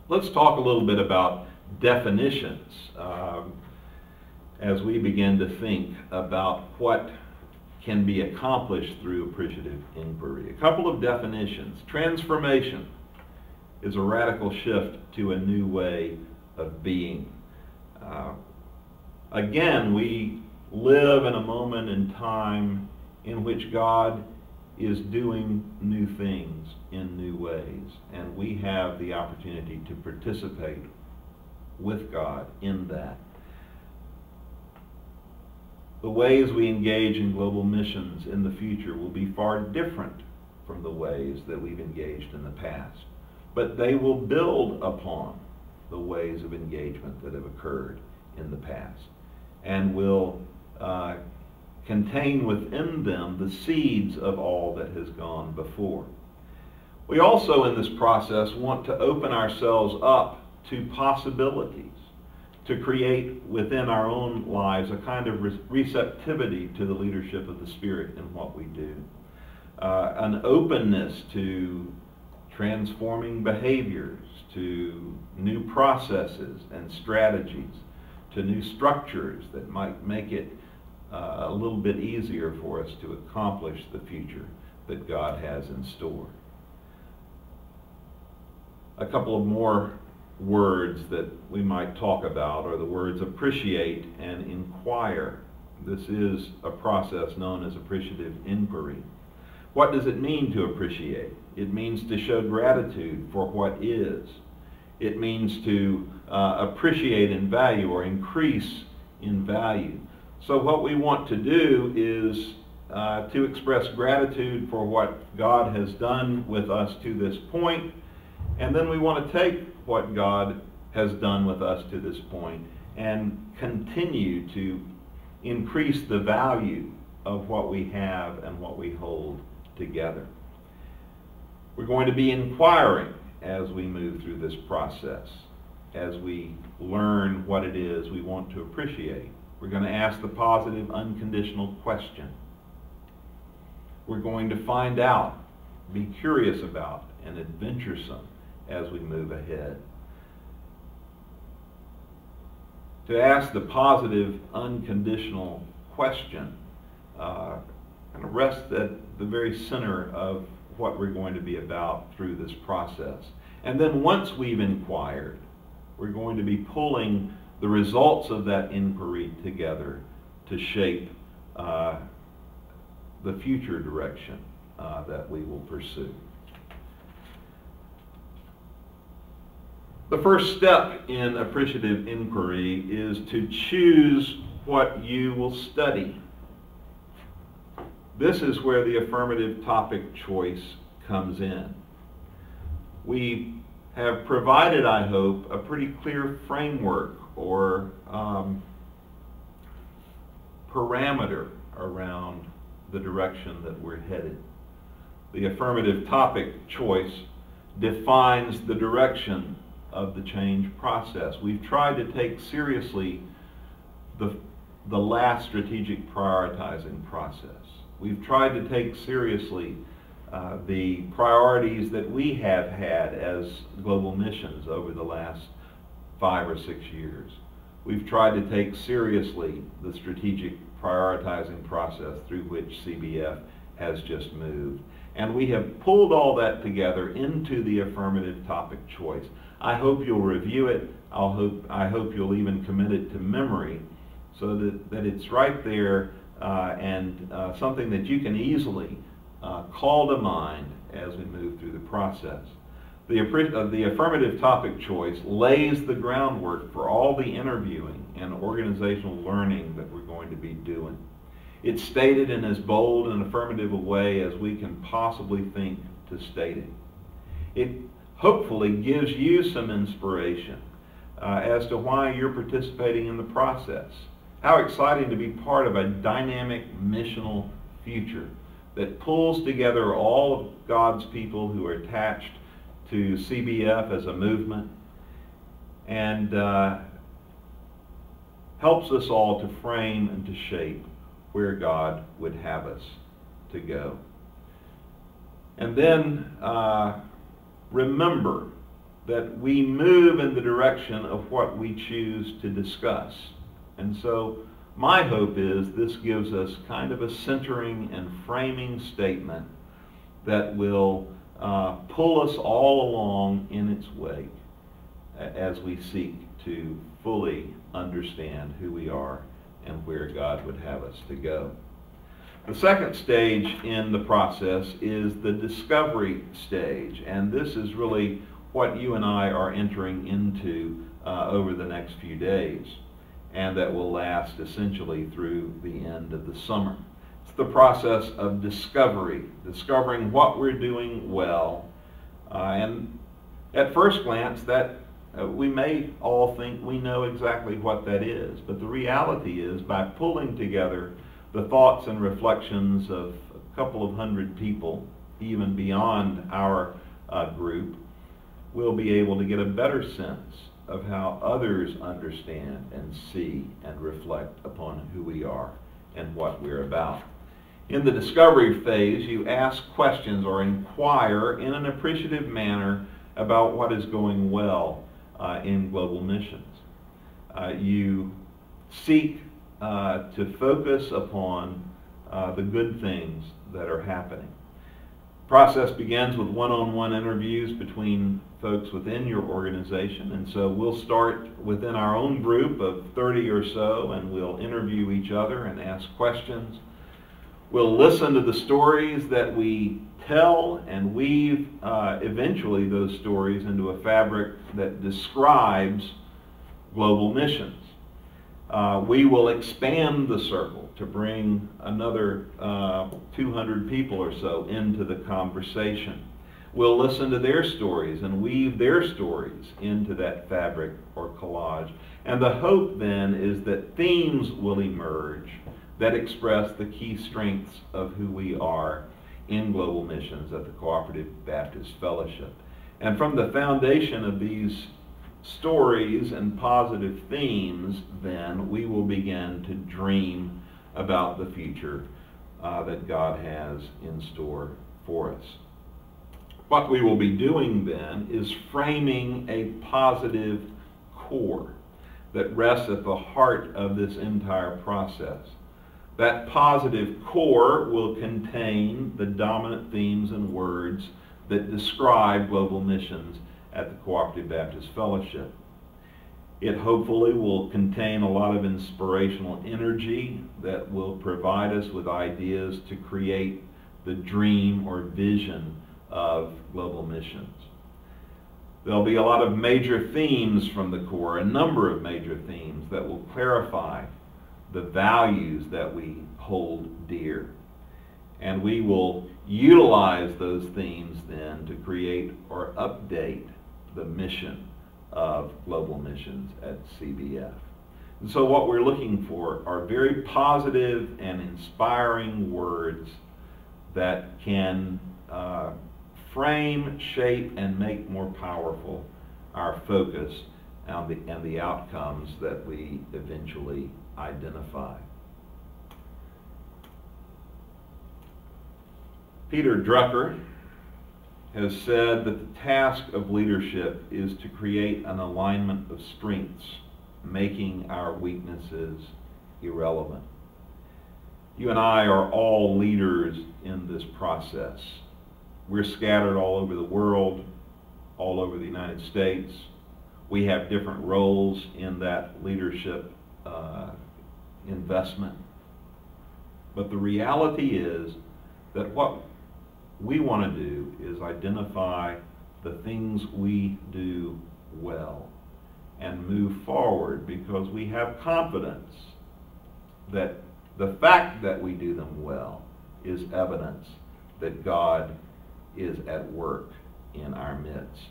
Let's talk a little bit about definitions as we begin to think about what can be accomplished through appreciative inquiry. A couple of definitions. Transformation is a radical shift to a new way of being. Again, we live in a moment in time in which God is doing new things in new ways, and we have the opportunity to participate with God in that. The ways we engage in global missions in the future will be far different from the ways that we've engaged in the past, but they will build upon the ways of engagement that have occurred in the past, and will contain within them the seeds of all that has gone before. We also in this process want to open ourselves up to possibilities, to create within our own lives a kind of receptivity to the leadership of the Spirit in what we do. An openness to transforming behaviors, to new processes and strategies, to new structures that might make it a little bit easier for us to accomplish the future that God has in store. A couple of more words that we might talk about are the words appreciate and inquire. This is a process known as appreciative inquiry. What does it mean to appreciate? It means to show gratitude for what is. It means to appreciate in value or increase in value. So what we want to do is to express gratitude for what God has done with us to this point, and then we want to take what God has done with us to this point and continue to increase the value of what we have and what we hold together. We're going to be inquiring as we move through this process, as we learn what it is we want to appreciate. We're going to ask the positive, unconditional question. We're going to find out, be curious about, and adventuresome as we move ahead. To ask the positive, unconditional question kind of rests at the very center of what we're going to be about through this process. And then once we've inquired, we're going to be pulling the results of that inquiry together to shape the future direction that we will pursue. The first step in appreciative inquiry is to choose what you will study. This is where the affirmative topic choice comes in. We have provided, I hope, a pretty clear framework or parameter around the direction that we're headed. The affirmative topic choice defines the direction of the change process. We've tried to take seriously the last strategic prioritizing process. We've tried to take seriously the priorities that we have had as global missions over the last 5 or 6 years. We've tried to take seriously the strategic prioritizing process through which CBF has just moved. And we have pulled all that together into the affirmative topic choice. I hope you'll review it. I hope you'll even commit it to memory so that it's right there and something that you can easily call to mind as we move through the process. The affirmative topic choice lays the groundwork for all the interviewing and organizational learning that we're going to be doing. It's stated in as bold and affirmative a way as we can possibly think to state it. It hopefully gives you some inspiration as to why you're participating in the process. How exciting to be part of a dynamic missional future that pulls together all of God's people who are attached to CBF as a movement and helps us all to frame and to shape where God would have us to go. And then remember that we move in the direction of what we choose to discuss. And so my hope is this gives us kind of a centering and framing statement that will pull us all along in its wake as we seek to fully understand who we are and where God would have us to go. The second stage in the process is the discovery stage, and this is really what you and I are entering into over the next few days, and that will last essentially through the end of the summer. It's the process of discovery, discovering what we're doing well, and at first glance that we may all think we know exactly what that is, but the reality is by pulling together the thoughts and reflections of a couple of hundred people, even beyond our group, we'll be able to get a better sense of how others understand and see and reflect upon who we are and what we're about. In the discovery phase, you ask questions or inquire in an appreciative manner about what is going well in global missions. You seek to focus upon the good things that are happening. The process begins with one-on-one interviews between folks within your organization, and so we'll start within our own group of 30 or so, and we'll interview each other and ask questions. We'll listen to the stories that we tell and weave eventually those stories into a fabric that describes global missions. We will expand the circle to bring another 200 people or so into the conversation. We'll listen to their stories and weave their stories into that fabric or collage. And the hope then is that themes will emerge that express the key strengths of who we are in global missions at the Cooperative Baptist Fellowship. And from the foundation of these stories and positive themes, then we will begin to dream about the future that God has in store for us. What we will be doing then is framing a positive core that rests at the heart of this entire process. That positive core will contain the dominant themes and words that describe global missions at the Cooperative Baptist Fellowship. It hopefully will contain a lot of inspirational energy that will provide us with ideas to create the dream or vision of global missions. There'll be a lot of major themes from the core, a number of major themes that will clarify the values that we hold dear. And we will utilize those themes then to create or update the mission of global missions at CBF. And so what we're looking for are very positive and inspiring words that can frame, shape, and make more powerful our focus and the outcomes that we eventually identify. Peter Drucker has said that the task of leadership is to create an alignment of strengths, making our weaknesses irrelevant. You and I are all leaders in this process. We're scattered all over the world, all over the United States. We have different roles in that leadership investment. But the reality is that what we want to do is identify the things we do well and move forward, because we have confidence that the fact that we do them well is evidence that God is at work in our midst.